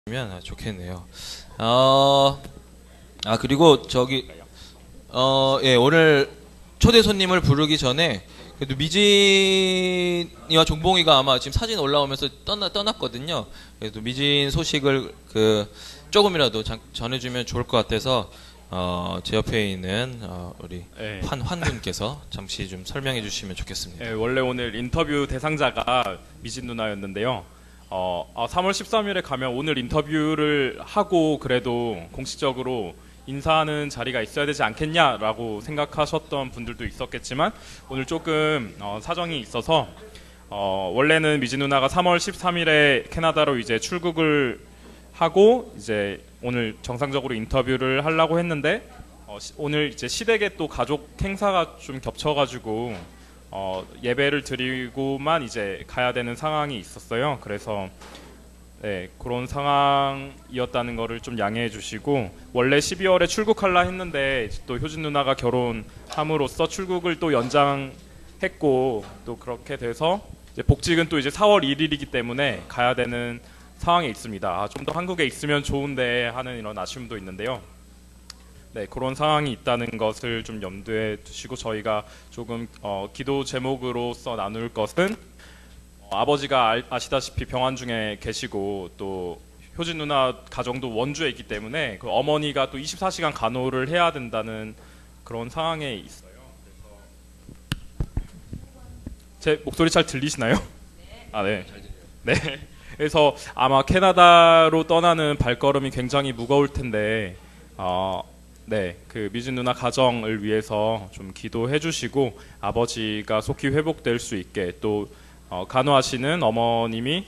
면 좋겠네요. 그리고 저기 예, 오늘 초대 손님을 부르기 전에 그래도 미진이와 종봉이가 아마 지금 사진 올라오면서 떠났거든요. 그래도 미진 소식을 조금이라도 전해주면 좋을 것 같아서 제 옆에 있는 우리 네. 환군께서 잠시 좀 설명해 주시면 좋겠습니다. 네, 원래 오늘 인터뷰 대상자가 미진 누나였는데요. 3월 13일에 가면 오늘 인터뷰를 하고 그래도 공식적으로 인사하는 자리가 있어야 되지 않겠냐라고 생각하셨던 분들도 있었겠지만 오늘 조금 사정이 있어서 원래는 미진 누나가 3월 13일에 캐나다로 이제 출국을 하고 이제 오늘 정상적으로 인터뷰를 하려고 했는데 오늘 이제 시댁에 또 가족 행사가 좀 겹쳐가지고 예배를 드리고만 이제 가야 되는 상황이 있었어요. 그래서 네, 그런 상황이었다는 거를 좀 양해해 주시고 원래 12월에 출국하려 했는데 또 효진 누나가 결혼함으로써 출국을 또 연장했고 또 그렇게 돼서 이제 복직은 또 이제 4월 1일이기 때문에 가야 되는 상황에 있습니다. 좀 더 한국에 있으면 좋은데 하는 이런 아쉬움도 있는데요. 네, 그런 상황이 있다는 것을 좀 염두에 두시고 저희가 조금 기도 제목으로서 나눌 것은 아버지가 아시다시피 병환 중에 계시고 또 효진 누나 가정도 원주에 있기 때문에 그 어머니가 또 24시간 간호를 해야 된다는 그런 상황에 있어요. 그래서 제 목소리 잘 들리시나요? 네. 네. 그래서 아마 캐나다로 떠나는 발걸음이 굉장히 무거울 텐데 네, 그 미진 누나 가정을 위해서 좀 기도해 주시고 아버지가 속히 회복될 수 있게 또 간호하시는 어머님이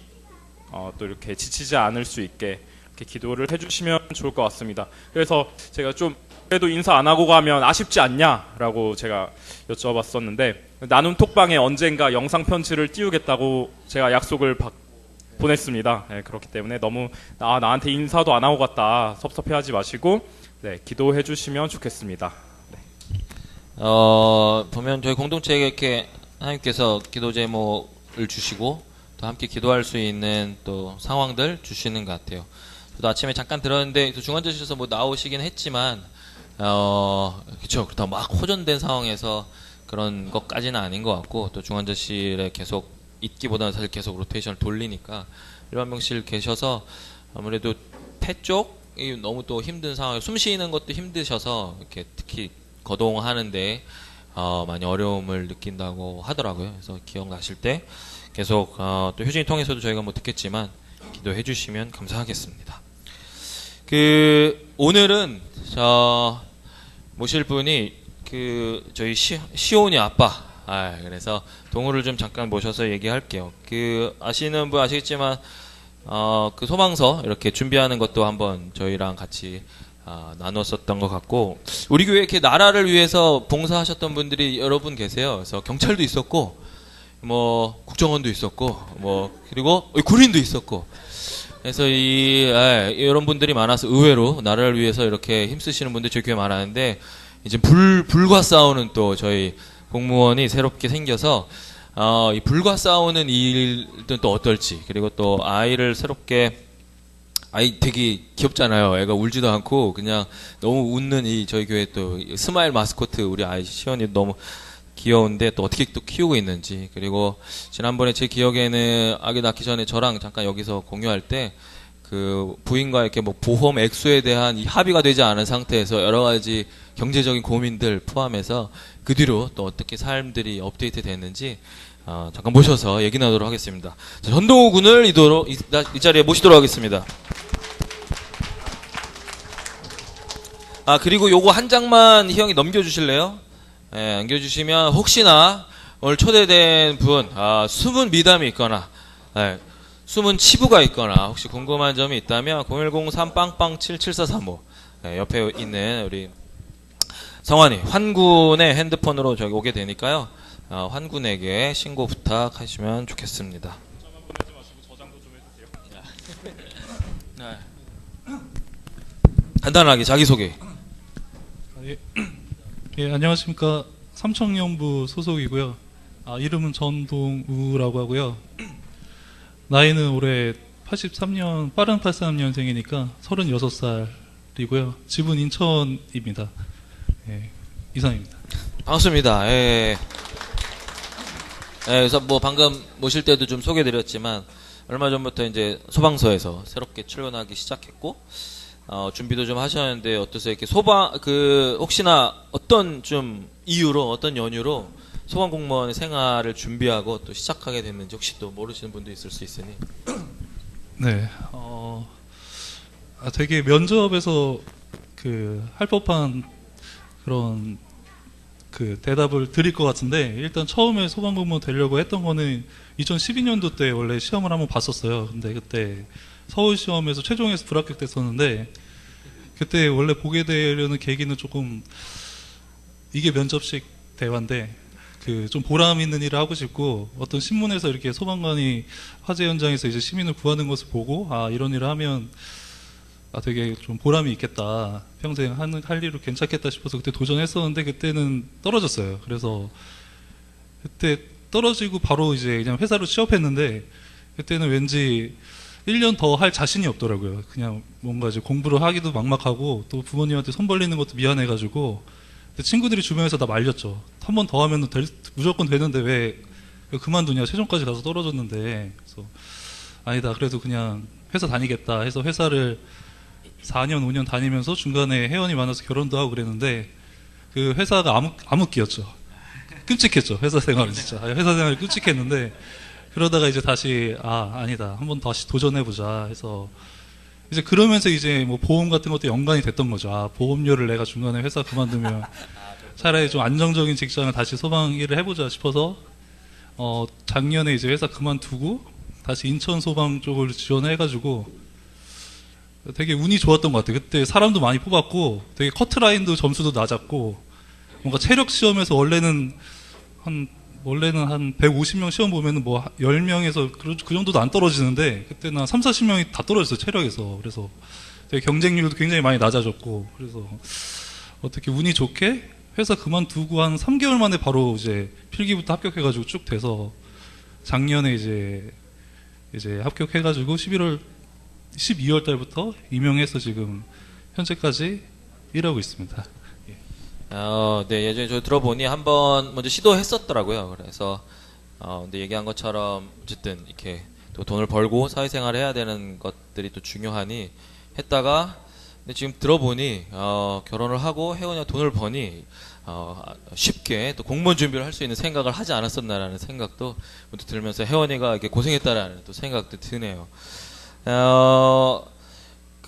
또 이렇게 지치지 않을 수 있게 이렇게 기도를 해주시면 좋을 것 같습니다. 그래서 제가 좀 그래도 인사 안 하고 가면 아쉽지 않냐라고 제가 여쭤봤었는데 나눔 톡방에 언젠가 영상 편지를 띄우겠다고 제가 약속을 보냈습니다. 네, 그렇기 때문에 너무 나한테 인사도 안 하고 갔다 섭섭해하지 마시고 네, 기도해 주시면 좋겠습니다. 네. 보면 저희 공동체에 이렇게 하나님께서 기도 제목을 주시고 또 함께 기도할 수 있는 또 상황들 주시는 것 같아요. 저도 아침에 잠깐 들었는데 중환자실에서 뭐 나오시긴 했지만 그렇죠. 그렇다고 막 호전된 상황에서 그런 것까지는 아닌 것 같고 또 중환자실에 계속 있기보다는 사실 계속 로테이션을 돌리니까 일반병실 계셔서 아무래도 폐 쪽이 너무 또 힘든 상황에 숨 쉬는 것도 힘드셔서 이렇게 특히 거동하는데 많이 어려움을 느낀다고 하더라고요. 그래서 기억나실 때 계속 또 효진이 통해서도 저희가 뭐 듣겠지만 기도해 주시면 감사하겠습니다. 오늘은 모실 분이 저희 시온이 아빠. 그래서 동우를 좀 잠깐 모셔서 얘기할게요. 아시는 분 아시겠지만 소망서 이렇게 준비하는 것도 한번 저희랑 같이 나눴었던 것 같고 우리 교회 이렇게 나라를 위해서 봉사하셨던 분들이 여러 분 계세요. 그래서 경찰도 있었고 뭐 국정원도 있었고 뭐 그리고 군인도 있었고 그래서 이런 분들이 많아서 의외로 나라를 위해서 이렇게 힘쓰시는 분들 저희 교회 많았는데 이제 불과 싸우는 또 저희 공무원이 새롭게 생겨서 이 불과 싸우는 일은 또 어떨지 그리고 또 아이를 새롭게 아이 되게 귀엽잖아요. 애가 울지도 않고 그냥 너무 웃는 저희 교회 또 스마일 마스코트 우리 아이 시원이 너무 귀여운데 또 어떻게 또 키우고 있는지 그리고 지난번에 제 기억에는 아기 낳기 전에 저랑 잠깐 여기서 공유할 때 부인과 이렇게 뭐 보험 액수에 대한 합의가 되지 않은 상태에서 여러 가지 경제적인 고민들 포함해서 그 뒤로 또 어떻게 삶들이 업데이트 됐는지 잠깐 모셔서 얘기 나누도록 하겠습니다. 자, 전동우 군을 이 자리에 모시도록 하겠습니다. 그리고 요거 한 장만 희영이 넘겨주실래요? 네, 넘겨주시면 혹시나 오늘 초대된 분 숨은 미담이 있거나 숨은 치부가 있거나 혹시 궁금한 점이 있다면 010-3빵빵-77435 옆에 있는 우리 성환이 환군의 핸드폰으로 저기 오게 되니까요. 환군에게 신고 부탁하시면 좋겠습니다. 저만 보내지 마시고 저장도 좀 해주세요. 간단하게 자기소개. 예, 안녕하십니까. 삼청년부 소속이고요. 이름은 전동우라고 하고요. 나이는 올해 83년, 빠른 83년생이니까 36살이고요. 집은 인천입니다. 예, 이상입니다. 반갑습니다. 예. 예, 그래서 뭐 방금 모실 때도 좀 소개드렸지만 얼마 전부터 이제 소방서에서 새롭게 출근하기 시작했고 준비도 좀 하셨는데 어떠세요? 이렇게 혹시나 어떤 좀 이유로 어떤 연유로 소방 공무원 생활을 준비하고 또 시작하게 됐는지 혹시 또 모르시는 분도 있을 수 있으니. 네, 되게 면접에서 할 법한 그런 대답을 드릴 것 같은데, 일단 처음에 소방공무원 되려고 했던 거는 2012년도 때 원래 시험을 한번 봤었어요. 근데 그때 서울 시험에서 최종에서 불합격됐었는데, 그때 원래 보게 되려는 계기는 조금, 이게 면접식 대화인데 좀 보람 있는 일을 하고 싶고, 어떤 신문에서 이렇게 소방관이 화재 현장에서 이제 시민을 구하는 것을 보고, 이런 일을 하면 되게 좀 보람이 있겠다, 평생 할 일로 괜찮겠다 싶어서 그때 도전했었는데 그때는 떨어졌어요. 그래서 그때 떨어지고 바로 이제 그냥 회사로 취업했는데, 그때는 왠지 1년 더 할 자신이 없더라고요. 그냥 뭔가 이제 공부를 하기도 막막하고, 또 부모님한테 손 벌리는 것도 미안해가지고, 친구들이 주변에서 나 말렸죠. 한 번 더 하면 무조건 되는데 왜 그만두냐, 최종까지 가서 떨어졌는데. 그래서 아니다, 그래도 그냥 회사 다니겠다 해서 회사를 4년 5년 다니면서 중간에 회원이 많아서 결혼도 하고 그랬는데, 그 회사가 암흑기였죠. 끔찍했죠. 회사 생활은 진짜. 회사 생활이 끔찍했는데, 그러다가 이제 다시 아니다, 한번 다시 도전해보자 해서, 이제 그러면서 이제 뭐 보험 같은 것도 연관이 됐던 거죠. 보험료를 내가 중간에 회사 그만두면 차라리 좀 안정적인 직장을 다시 소방 일을 해보자 싶어서 작년에 이제 회사 그만두고 다시 인천 소방 쪽을 지원해가지고 되게 운이 좋았던 것 같아요. 그때 사람도 많이 뽑았고 되게 커트라인도 점수도 낮았고, 뭔가 체력 시험에서 원래는 한 150명 시험 보면은 뭐 10명에서 그 정도도 안 떨어지는데, 그때는 한 3, 40명이 다 떨어졌어요, 체력에서. 그래서 되게 경쟁률도 굉장히 많이 낮아졌고, 그래서 어떻게 운이 좋게 회사 그만두고 한 3개월 만에 바로 이제 필기부터 합격해가지고 쭉 돼서, 작년에 이제 합격해가지고 12월 달부터 임용해서 지금 현재까지 일하고 있습니다. 네, 예전에 저 들어보니 한번 먼저 시도했었더라고요. 그래서 근데 얘기한 것처럼 어쨌든 이렇게 또 돈을 벌고 사회생활을 해야 되는 것들이 또 중요하니 했다가, 근데 지금 들어보니 결혼을 하고 혜원이가 돈을 버니 쉽게 또 공무원 준비를 할 수 있는 생각을 하지 않았었나라는 생각도 들면서 혜원이가 이렇게 고생했다라는 또 생각도 드네요.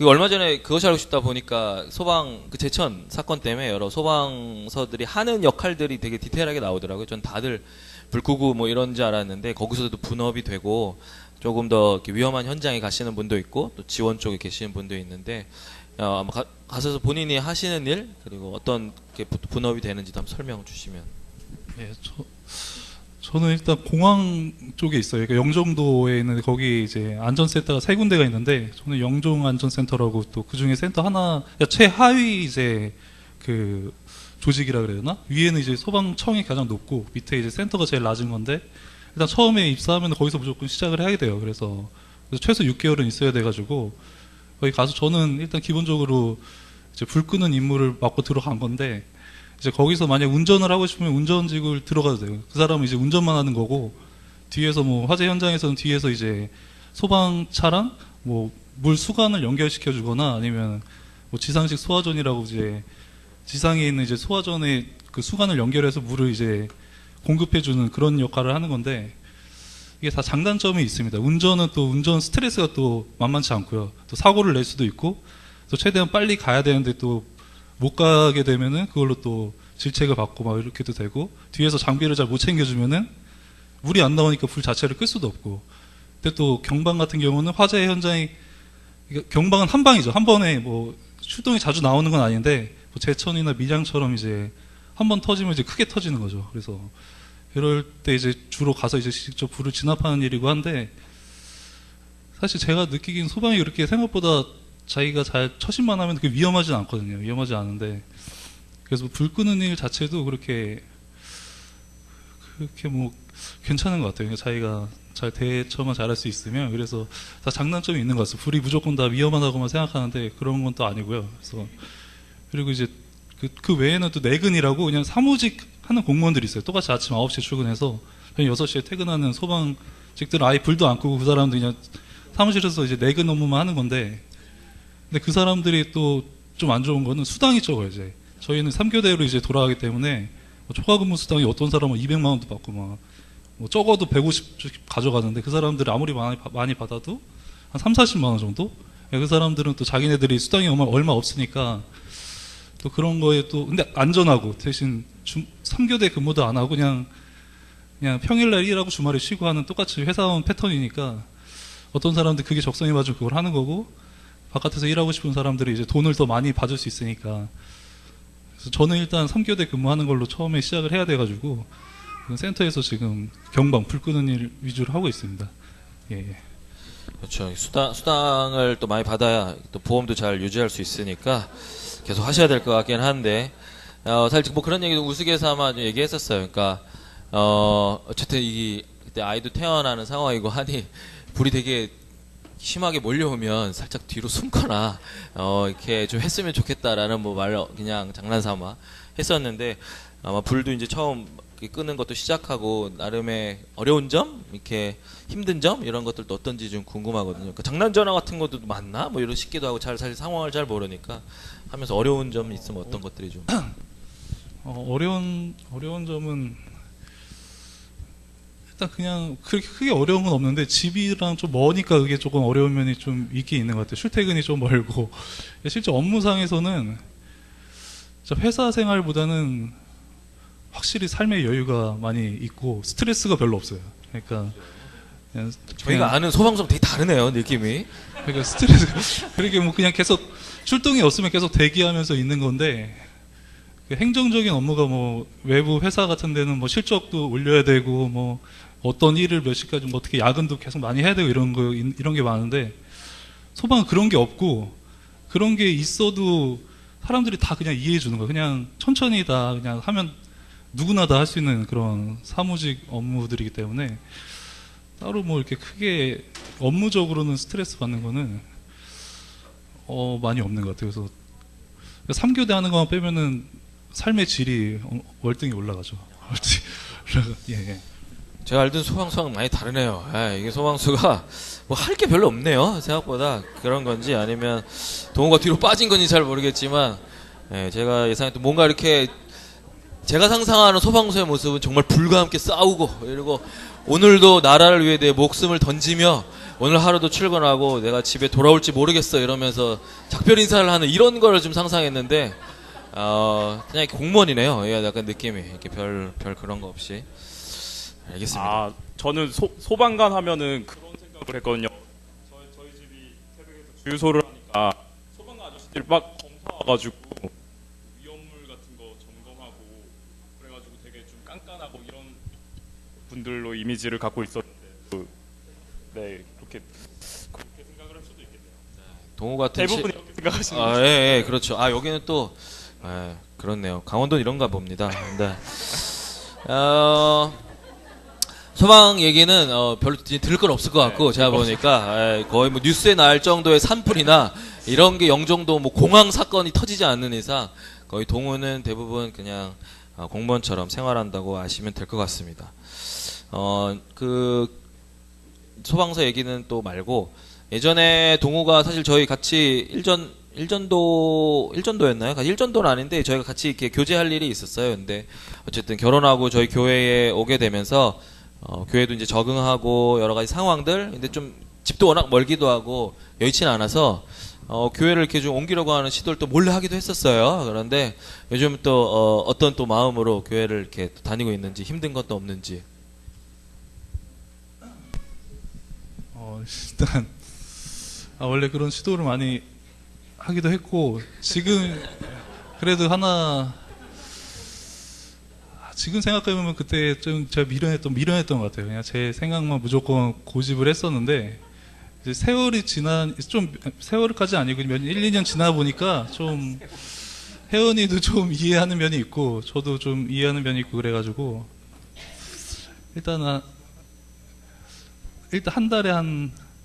얼마 전에 그것이 알고 싶다 보니까 소방 제천 사건 때문에 여러 소방서들이 하는 역할들이 되게 디테일하게 나오더라고요. 전 다들 불 끄고 뭐 이런 줄 알았는데, 거기서도 분업이 되고 조금 더 이렇게 위험한 현장에 가시는 분도 있고 또 지원 쪽에 계시는 분도 있는데, 아마 가셔서 본인이 하시는 일, 그리고 어떤 분업이 되는지도 한번 설명 주시면. 네, 저는 일단 공항 쪽에 있어요. 그러니까 영종도에 있는데, 거기 이제 안전센터가 3군데가 있는데, 저는 영종 안전센터라고, 또 그 중에 센터 하나, 최하위 이제 조직이라 그래야 되나? 위에는 이제 소방청이 가장 높고 밑에 이제 센터가 제일 낮은 건데, 일단 처음에 입사하면 거기서 무조건 시작을 해야 돼요. 그래서 최소 6개월은 있어야 돼가지고 거기 가서 저는 일단 기본적으로 이제 불 끄는 임무를 맡고 들어간 건데, 이제 거기서 만약 운전을 하고 싶으면 운전직을 들어가도 돼요. 그 사람은 이제 운전만 하는 거고, 뒤에서 뭐 화재 현장에서는 뒤에서 이제 소방차랑 뭐 물 수관을 연결시켜 주거나, 아니면 뭐 지상식 소화전이라고 이제 지상에 있는 이제 소화전에 그 수관을 연결해서 물을 이제 공급해 주는 그런 역할을 하는 건데, 이게 다 장단점이 있습니다. 운전은 또 운전 스트레스가 또 만만치 않고요. 또 사고를 낼 수도 있고, 또 최대한 빨리 가야 되는데 또 못 가게 되면은 그걸로 또 질책을 받고 막 이렇게도 되고, 뒤에서 장비를 잘 못 챙겨주면은 물이 안 나오니까 불 자체를 끌 수도 없고. 근데 또 경방 같은 경우는 화재 현장이, 경방은 한 방이죠. 한 번에 뭐 출동이 자주 나오는 건 아닌데, 뭐 제천이나 밀양처럼 이제 한 번 터지면 이제 크게 터지는 거죠. 그래서 그럴 때 이제 주로 가서 이제 직접 불을 진압하는 일이고 한데, 사실 제가 느끼기엔 소방이 그렇게 생각보다 자기가 잘 처신만 하면 그게 위험하진 않거든요. 위험하지 않은데, 그래서 불 끄는 일 자체도 그렇게 뭐 괜찮은 것 같아요. 자기가 잘 대처만 잘할 수 있으면 그래서 다 장단점이 있는 것 같아요. 불이 무조건 다 위험하다고만 생각하는데 그런 건 또 아니고요. 그래서 그리고 이제 그 외에는 또 내근이라고 그냥 사무직 하는 공무원들이 있어요. 똑같이 아침 9시에 출근해서 6시에 퇴근하는 소방직들은 아예 불도 안 끄고 그 사람들 그냥 사무실에서 이제 내근 업무만 하는 건데 근데 그 사람들이 또 좀 안 좋은 거는 수당이 적어요. 이제 저희는 3교대로 이제 돌아가기 때문에 뭐 초과 근무 수당이 어떤 사람은 200만 원도 받고 막 뭐 적어도 150씩 가져가는데 그 사람들이 아무리 많이 받아도 한 3, 40만 원 정도? 그 사람들은 또 자기네들이 수당이 얼마 없으니까 또 그런 거에 또 근데 안전하고 대신 3교대 근무도 안 하고 그냥 평일날 일하고 주말에 쉬고 하는 똑같이 회사원 패턴이니까 어떤 사람들 그게 적성에 맞으면 그걸 하는 거고 바깥에서 일하고 싶은 사람들이 이제 돈을 더 많이 받을 수 있으니까 그래서 저는 일단 3교대 근무하는 걸로 처음에 시작을 해야 돼가지고 센터에서 지금 경방 불 끄는 일 위주로 하고 있습니다. 예. 그렇죠. 수당을 또 많이 받아야 또 보험도 잘 유지할 수 있으니까 계속 하셔야 될 것 같긴 한데 사실 뭐 그런 얘기도 우스갯소리만 얘기했었어요. 그러니까 어쨌든 그때 아이도 태어나는 상황이고 하니 불이 되게 심하게 몰려오면 살짝 뒤로 숨거나 이렇게 좀 했으면 좋겠다라는 뭐 말로 그냥 장난삼아 했었는데 아마 불도 이제 처음 끄는 것도 시작하고 나름의 어려운 점, 이렇게 힘든 점 이런 것들도 어떤지 좀 궁금하거든요. 그러니까 장난 전화 같은 것도 많나 뭐 이런 싶기도 하고 사실 상황을 잘 모르니까 하면서 어려운 점이 있으면 어떤 것들이 좀 어려운 점은 일단 그냥 그렇게 크게 어려운 건 없는데 집이랑 좀 머니까 그게 조금 어려운 면이 좀 있긴 있는 것 같아요. 출퇴근이 좀 멀고 실제 업무상에서는 회사 생활보다는 확실히 삶의 여유가 많이 있고 스트레스가 별로 없어요. 그러니까 저희가 아는 소방서 되게 다르네요, 느낌이. 그러니까 스트레스 그렇게 뭐 그냥 계속 출동이 없으면 계속 대기하면서 있는 건데 행정적인 업무가 뭐 외부 회사 같은 데는 뭐 실적도 올려야 되고 뭐 어떤 일을 몇 시까지 뭐 어떻게 야근도 계속 많이 해야 되고 이런 게 많은데 소방은 그런 게 없고 그런 게 있어도 사람들이 다 그냥 이해해 주는 거예요. 그냥 천천히 다 그냥 하면 누구나 다 할 수 있는 그런 사무직 업무들이기 때문에 따로 뭐 이렇게 크게 업무적으로는 스트레스 받는 거는 많이 없는 것 같아요. 그래서 3교대 하는 것만 빼면은 삶의 질이 월등히 올라가죠. 예. 제가 알던 소방서랑 많이 다르네요. 이게 소방서가 뭐 할 게 별로 없네요. 생각보다 그런 건지 아니면 동호가 뒤로 빠진 건지 잘 모르겠지만 제가 예상했던 뭔가 이렇게 제가 상상하는 소방서의 모습은 정말 불과 함께 싸우고 그리고 오늘도 나라를 위해 내 목숨을 던지며 오늘 하루도 출근하고 내가 집에 돌아올지 모르겠어 이러면서 작별 인사를 하는 이런 거를 좀 상상했는데 그냥 공무원이네요. 예, 약간 느낌이 이렇게 별 그런 거 없이. 알겠습니다. 저는 소방관 하면은 그런 생각을 했거든요. 저희 집이 새벽에서 주유소를 하니까 소방관 아저씨들이 막 검사 와가지고 위험물 같은 거 점검하고 그래가지고 되게 좀 깐깐하고 이런 분들로 이미지를 갖고 있었는데 네 그렇게 생각을 할 수도 있겠네요. 동호 같은 대부분 이렇게 생각하시는 예, 그렇죠. 여기는 또 그렇네요. 강원도는 이런가 봅니다. 근데 소방 얘기는 별로 들을 건 없을 것 같고 제가 보니까 거의 뭐 뉴스에 나올 정도의 산불이나 이런 게 영종도 뭐 공황 사건이 터지지 않는 이상 거의 동호는 대부분 그냥 공무원처럼 생활한다고 아시면 될 것 같습니다. 그 소방서 얘기는 또 말고 예전에 동호가 사실 저희 같이 일전도였나요? 일전도는 아닌데 저희가 같이 이렇게 교제할 일이 있었어요. 근데 어쨌든 결혼하고 저희 교회에 오게 되면서 교회도 이제 적응하고 여러 가지 상황들 근데 좀 집도 워낙 멀기도 하고 여의치는 않아서 교회를 이렇게 좀 옮기려고 하는 시도를 또 몰래 하기도 했었어요. 그런데 요즘 또 어떤 또 마음으로 교회를 이렇게 또 다니고 있는지 힘든 것도 없는지. 일단 원래 그런 시도를 많이 하기도 했고 지금 그래도 하나 지금 생각해보면 그때 좀 제가 미련했던 것 같아요. 그냥 제 생각만 무조건 고집을 했었는데 이제 세월까지 아니고 1, 2년 지나 보니까 좀 혜원이도 좀 이해하는 면이 있고 저도 좀 이해하는 면이 있고 그래가지고 일단은 일단 한 달에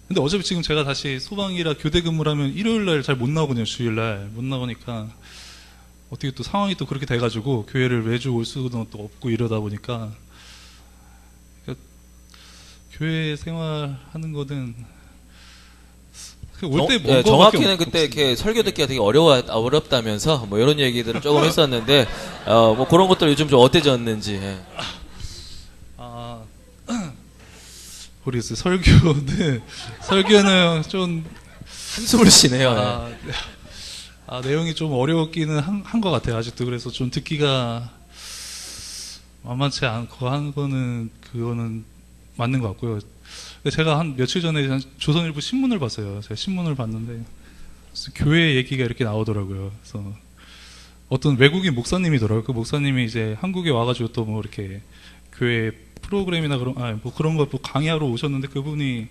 근데 어차피 지금 제가 다시 소방이라 교대 근무를 하면 일요일 날 잘 못 나오거든요. 주일 날 못 나오니까 어떻게 또 상황이 또 그렇게 돼가지고 교회를 매주 올 수도 또 없고 이러다 보니까 교회 생활하는 거는 올 때 정확히는 그때 이렇게 설교 듣기가 되게 어렵다면서 뭐 이런 얘기들을 조금 했었는데 뭐 그런 것들 요즘 좀 어때졌는지. 예. 모르겠어요. 설교는 좀 한숨을 쉬네요. 내용이 좀 어려웠기는 한 것 같아요. 아직도. 그래서 좀 듣기가 만만치 않고 한 거는 그거는 맞는 것 같고요. 근데 제가 한 며칠 전에 조선일보 신문을 봤어요. 제가 신문을 봤는데 교회 얘기가 이렇게 나오더라고요. 그래서 어떤 외국인 목사님이더라고요. 그 목사님이 이제 한국에 와가지고 또 뭐 이렇게 교회 프로그램이나 그런 거 강의하러 오셨는데 그분이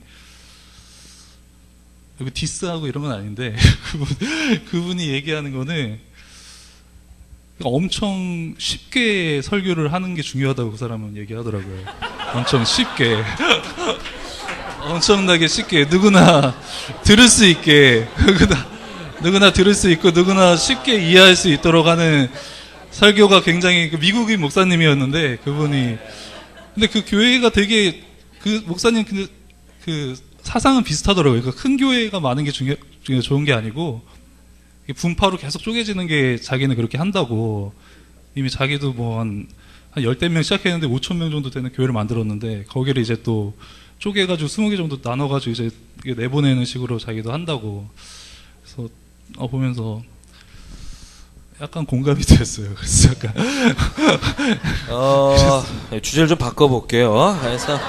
여기 디스하고 이런 건 아닌데 그분이 얘기하는 거는 엄청 쉽게 설교를 하는 게 중요하다고 그 사람은 얘기하더라고요. 엄청 쉽게 엄청나게 쉽게 누구나 들을 수 있게 누구나 들을 수 있고 누구나 쉽게 이해할 수 있도록 하는 설교가 굉장히 미국인 목사님이었는데 그분이 근데 그 교회가 되게 그 목사님 그 사상은 비슷하더라고요. 그러니까 큰 교회가 많은 게 좋은 게 아니고 분파로 계속 쪼개지는 게 자기는 그렇게 한다고 이미 자기도 뭐 한 열댓 명 시작했는데 5천 명 정도 되는 교회를 만들었는데 거기를 이제 또 쪼개가지고 20개 정도 나눠가지고 이제 내보내는 식으로 자기도 한다고 그래서 보면서 약간 공감이 됐어요. 그래서 약간 주제를 좀 바꿔볼게요. 그래서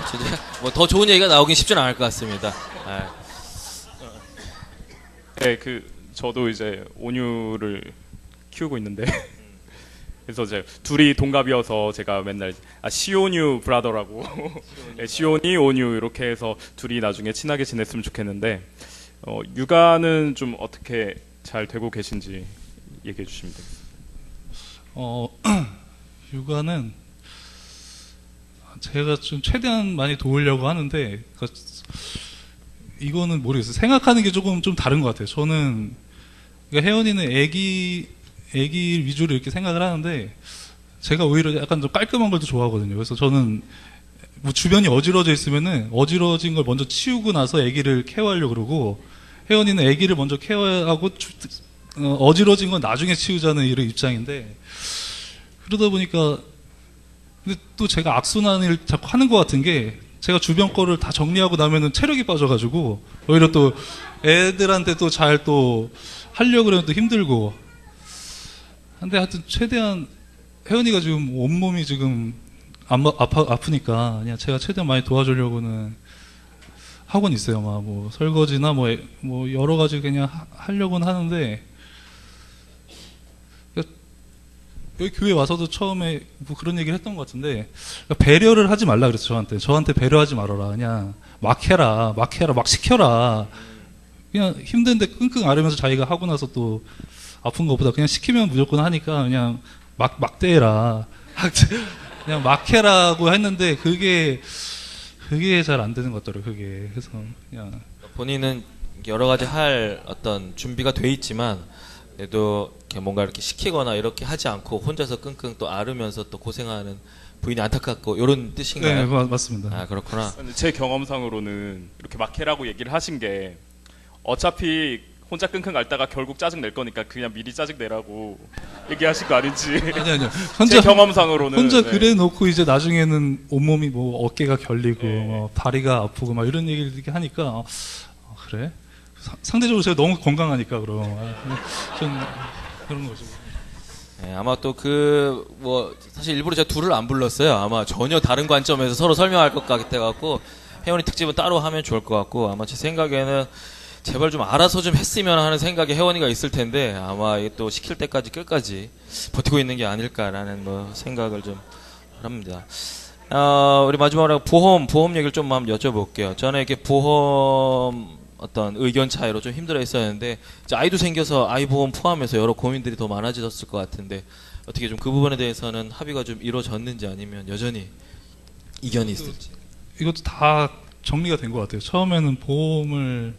주제 뭐 더 좋은 얘기가 나오긴 쉽지는 않을 것 같습니다. 네, 저도 이제 온유를 키우고 있는데 그래서 이제 둘이 동갑이어서 제가 맨날 시온유 브라더라고 네, 시온이 온유 이렇게 해서 둘이 나중에 친하게 지냈으면 좋겠는데 육아는 좀 어떻게 잘 되고 계신지 얘기해 주시면 됩니다. 육아는 제가 좀 최대한 많이 도우려고 하는데 이거는 모르겠어요. 생각하는 게 조금 좀 다른 것 같아요. 저는 그러니까 혜원이는 애기 위주로 이렇게 생각을 하는데 제가 오히려 약간 좀 깔끔한 걸 더 좋아하거든요. 그래서 저는 뭐 주변이 어지러져 있으면은 어지러진 걸 먼저 치우고 나서 애기를 케어하려고 그러고 혜원이는 애기를 먼저 케어하고 어지러진 건 나중에 치우자는 이런 입장인데 그러다 보니까 근데 또 제가 악순환을 자꾸 하는 것 같은 게 제가 주변 거를 다 정리하고 나면은 체력이 빠져가지고 오히려 또 애들한테 또 잘 또 하려고 그러면 또 힘들고 근데 하여튼 최대한 혜연이가 지금 온몸이 지금 아프니까 그냥 제가 최대한 많이 도와주려고는 하고는 있어요. 막 뭐 설거지나 뭐 여러 가지 그냥 하려고는 하는데 여기 교회 와서도 처음에 뭐 그런 얘기를 했던 것 같은데 배려를 하지 말라 그랬어요. 저한테 배려하지 말아라. 그냥 막 해라 막 시켜라. 그냥 힘든데 끙끙 앓으면서 자기가 하고 나서 또 아픈 것보다 그냥 시키면 무조건 하니까 그냥 막 대해라. 그냥 막 해라고 했는데 그게 잘 안 되는 것 같더라고요. 그게 그래서 그냥 본인은 여러 가지 할 어떤 준비가 돼 있지만 그래도 이렇게 뭔가 이렇게 시키거나 이렇게 하지 않고 혼자서 끙끙 또 앓으면서 또 고생하는 부인이 안타깝고 이런 뜻인가요? 네, 맞습니다. 그렇구나. 제 경험상으로는 이렇게 막 해라고 얘기를 하신 게 어차피 혼자 끙끙 앓다가 결국 짜증 낼 거니까 그냥 미리 짜증 내라고 얘기하신 거 아닌지. 아니요. 제 경험상으로는 혼자 그래 놓고 이제 나중에는 온몸이 뭐 어깨가 결리고 뭐 다리가 아프고 막 이런 얘기를 이렇게 하니까 그래? 상대적으로 제가 너무 건강하니까 그럼 좀 그런 거죠. 네, 아마 또 뭐 사실 일부러 제가 둘을 안 불렀어요. 아마 전혀 다른 관점에서 서로 설명할 것 같아갖고 혜원이 특집은 따로 하면 좋을 것 같고 아마 제 생각에는 제발 좀 알아서 좀 했으면 하는 생각에 혜원이가 있을 텐데 아마 이게 또 시킬 때까지 끝까지 버티고 있는 게 아닐까라는 뭐 생각을 좀 합니다. 우리 마지막으로 보험 얘기를 좀 한번 여쭤볼게요. 저는 이렇게 보험 어떤 의견 차이로 좀 힘들어 했었는데 이제 아이도 생겨서 아이 보험 포함해서 여러 고민들이 더 많아졌을 것 같은데 어떻게 좀 그 부분에 대해서는 합의가 좀 이루어졌는지 아니면 여전히 이견이 있을지. 이것도 다 정리가 된 것 같아요. 처음에는 보험을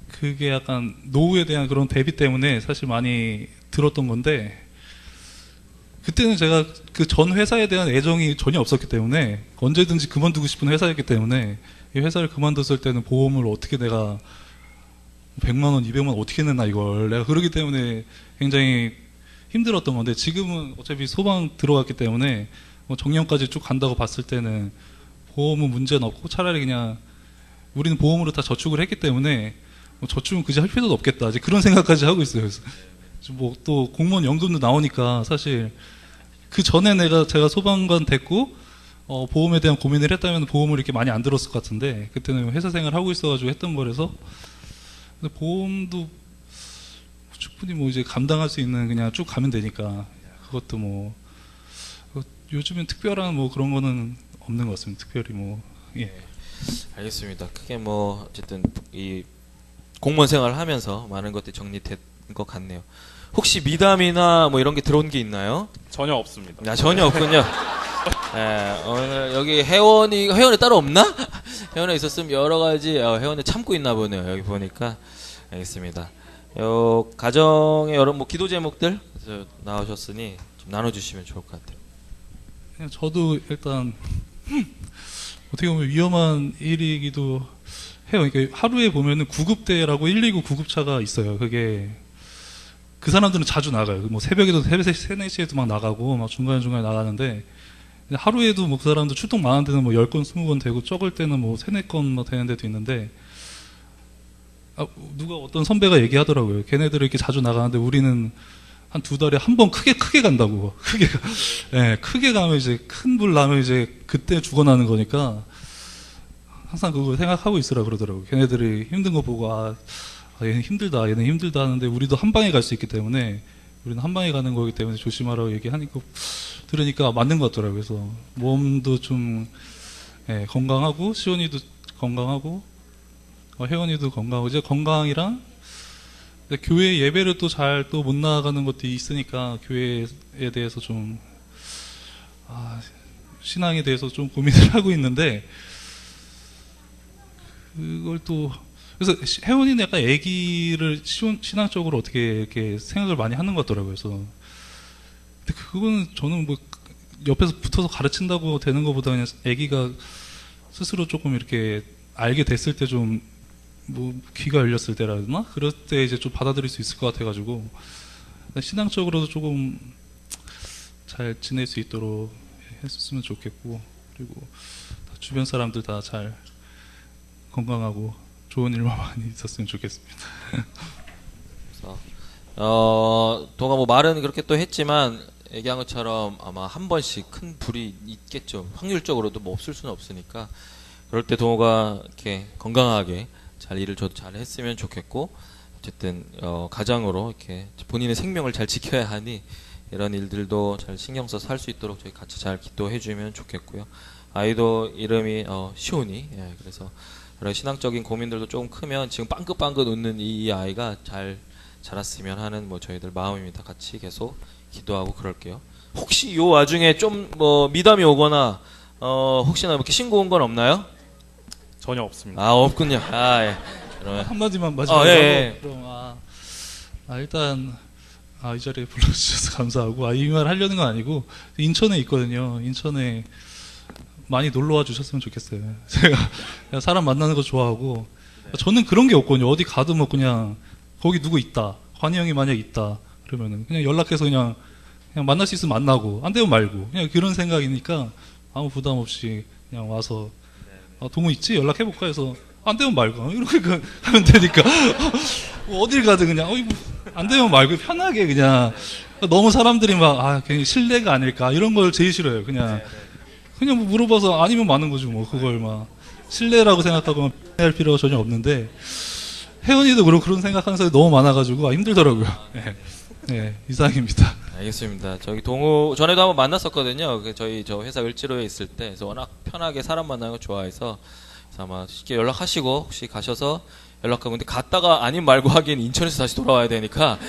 그게 약간 노후에 대한 그런 대비 때문에 사실 많이 들었던 건데 그때는 제가 그 전 회사에 대한 애정이 전혀 없었기 때문에 언제든지 그만두고 싶은 회사였기 때문에 이 회사를 그만뒀을 때는 보험을 어떻게 내가 100만 원, 200만 원 어떻게 냈나 이걸 내가 그러기 때문에 굉장히 힘들었던 건데 지금은 어차피 소방 들어갔기 때문에 뭐 정년까지 쭉 간다고 봤을 때는 보험은 문제는 없고 차라리 그냥 우리는 보험으로 다 저축을 했기 때문에 뭐 저축은 굳이 할 필요도 없겠다 이제 그런 생각까지 하고 있어요. 그래서 뭐 또 공무원 연금도 나오니까 사실 그 전에 제가 소방관 됐고 보험에 대한 고민을 했다면 보험을 이렇게 많이 안 들었을 것 같은데 그때는 회사 생활 하고 있어가지고 했던 거라서 근데 보험도 충분히 뭐 이제 감당할 수 있는 그냥 쭉 가면 되니까 그것도 뭐 요즘엔 특별한 뭐 그런 거는 없는 것 같습니다. 특별히 뭐 예. 알겠습니다. 크게 뭐 어쨌든 이 공무원 생활을 하면서 많은 것들이 정리된 것 같네요. 혹시 미담이나 뭐 이런 게 들어온 게 있나요? 전혀 없습니다. 전혀 없군요. 예, 오늘 여기 회원이 따로 없나? 회원에 있었으면 여러 가지 회원에 참고 있나 보네요. 여기 보니까 알겠습니다. 가정의 여러 뭐 기도 제목들 나오셨으니 좀 나눠주시면 좋을 것 같아요. 그냥 저도 일단 어떻게 보면 위험한 일이기도 해요. 그러니까 하루에 보면은 구급대라고 119 구급차가 있어요. 그게 그 사람들은 자주 나가요. 뭐 새벽에도 새벽 3, 4시에도 막 나가고 막 중간중간에 나가는데 하루에도 뭐 그 사람들 출동 많은 데는 뭐 10건, 20건 되고 적을 때는 뭐 3, 4건 뭐 되는 데도 있는데 누가 어떤 선배가 얘기하더라고요. 걔네들은 이렇게 자주 나가는데 우리는 한 2달에 한 번 크게 간다고. 크게 가면 이제 큰 불 나면 이제 그때 죽어나는 거니까 항상 그거 생각하고 있으라 그러더라고요. 걔네들이 힘든 거 보고 얘는 힘들다 하는데 우리도 한 방에 갈 수 있기 때문에 우리는 한 방에 가는 거기 때문에 조심하라고 얘기하니까 들으니까 맞는 것 같더라고요. 그래서 몸도 좀 건강하고 시온이도 건강하고 혜원이도 건강하고 이제 건강이랑 교회 예배를 또 잘 또 못 나가는 것도 있으니까 교회에 대해서 좀 신앙에 대해서 좀 고민을 하고 있는데 그걸 또 그래서 혜원이는 약간 애기를 신앙적으로 어떻게 이렇게 생각을 많이 하는 것 같더라고요. 그래서 근데 그거는 저는 뭐 옆에서 붙어서 가르친다고 되는 것보다 그냥 애기가 스스로 조금 이렇게 알게 됐을 때 좀 뭐 귀가 열렸을 때라 해야 되나? 그럴 때 이제 좀 받아들일 수 있을 것 같아가지고 신앙적으로도 조금 잘 지낼 수 있도록 했었으면 좋겠고 그리고 주변 사람들 다 잘 건강하고 좋은 일만 많이 있었으면 좋겠습니다. 도가 뭐 말은 그렇게 또 했지만 얘기한 것처럼 아마 한 번씩 큰 불이 있겠죠. 확률적으로도 뭐 없을 수는 없으니까 그럴 때 동호가 이렇게 건강하게 잘 일을 저도 잘 했으면 좋겠고 어쨌든 가장으로 이렇게 본인의 생명을 잘 지켜야 하니 이런 일들도 잘 신경 써서 할 수 있도록 저희 같이 잘 기도해 주면 좋겠고요. 아이도 이름이 시온이 그래서 여러 신앙적인 고민들도 조금 크면 지금 빵긋빵긋 웃는 이 아이가 잘 자랐으면 하는 뭐 저희들 마음입니다. 같이 계속 기도하고 그럴게요. 혹시 요 와중에 좀 뭐 미담이 오거나 혹시나 이렇게 신고 온 건 없나요? 전혀 없습니다. 없군요. 예. 그러면 한마디만 마지막으로 예. 그럼 일단 이 자리에 불러주셔서 감사하고 이 말 하려는 건 아니고 인천에 있거든요. 인천에 많이 놀러와 주셨으면 좋겠어요. 제가 사람 만나는 거 좋아하고 저는 그런 게 없거든요. 어디 가도 뭐 그냥 거기 누구 있다 관이 형이 만약 있다 그러면은 그냥 연락해서 그냥 만날 수 있으면 만나고 안 되면 말고 그냥 그런 생각이니까 아무 부담 없이 그냥 와서 동호 있지? 연락해볼까 해서 안 되면 말고 이렇게 하면 되니까 어딜 가든 그냥 안 되면 말고 편하게 그냥 너무 사람들이 막 괜히 신뢰가 아닐까 이런 걸 제일 싫어요. 그냥 뭐 물어봐서 아니면 많은 거죠. 뭐 그걸 막 신뢰라고 생각하고 할 필요가 전혀 없는데 혜원이도 그런 생각하는 사람이 너무 많아가지고 힘들더라고요. 이상입니다. 알겠습니다. 저기 동호 전에도 한번 만났었거든요. 저희 저 회사 을지로에 있을 때 그래서 워낙 편하게 사람 만나는 거 좋아해서 그래서 아마 쉽게 연락하시고 혹시 가셔서 연락하고 근데 갔다가 아님 말고 하기엔 인천에서 다시 돌아와야 되니까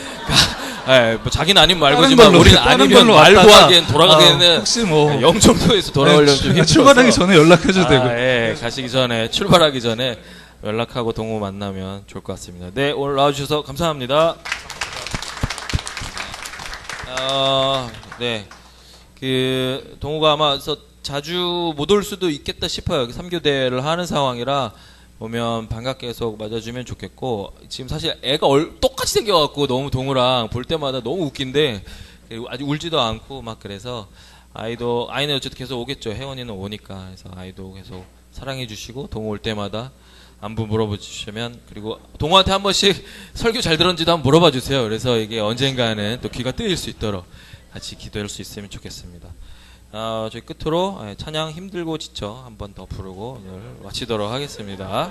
예, 뭐 자기는 아닌 다른 말고지만 걸로, 우리는 다른 아니면 걸로 말고 왔다가, 하기엔 돌아가기에는 혹시 뭐 영종도에서 돌아오려면 좀 힘들어서 출발하기 전에 연락해줘도 되고. 예, 가시기 전에 출발하기 전에 연락하고 동호 만나면 좋을 것 같습니다. 네, 오늘 나와주셔서 감사합니다. 네, 그 동호가 아마 자주 못 올 수도 있겠다 싶어요. 3교대를 하는 상황이라 오면 반갑게 계속 맞아주면 좋겠고, 지금 사실 애가 똑같이 생겨갖고 너무 동호랑 볼 때마다 너무 웃긴데 아직 울지도 않고 막 그래서 아이는 어쨌든 계속 오겠죠. 혜원이는 오니까. 그래서 아이도 계속 사랑해주시고 동호 올 때마다 안부 물어봐 주시면, 그리고 동호한테 한 번씩 설교 잘 들었는지도 한번 물어봐 주세요. 그래서 이게 언젠가는 또 귀가 뜨일 수 있도록 같이 기도할 수 있으면 좋겠습니다. 저희 끝으로 찬양 힘들고 지쳐 한 번 더 부르고 오늘 마치도록 하겠습니다.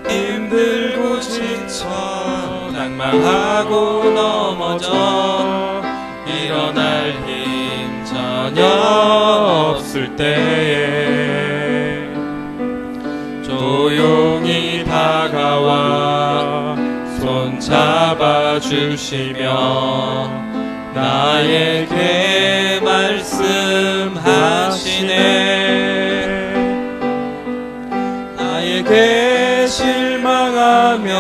힘들고 지쳐 낭망하고 넘어져 일어날 힘 전혀 없을 때에 조용히 다가와 손 잡아주시며 나에게 말씀하시네. 나에게 실망하며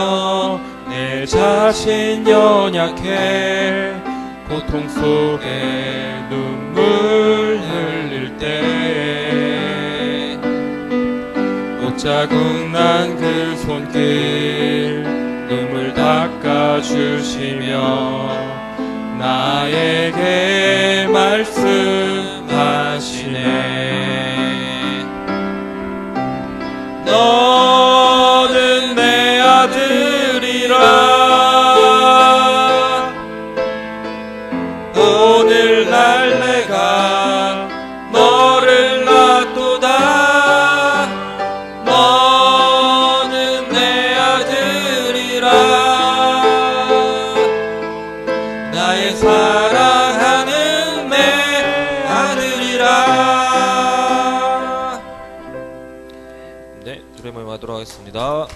내 자신 연약해 고통 속에 눈물 흘릴 때 옷자국 난 그 손길 눈물 닦아주시며 나에게 말씀하시네. 너는 내 아들이라 오늘날 내가 너를 낳도다. 너는 내 아들이라 나의 사랑하는 내 아들이라. 네, 노래 모임 하도록 하겠습니다.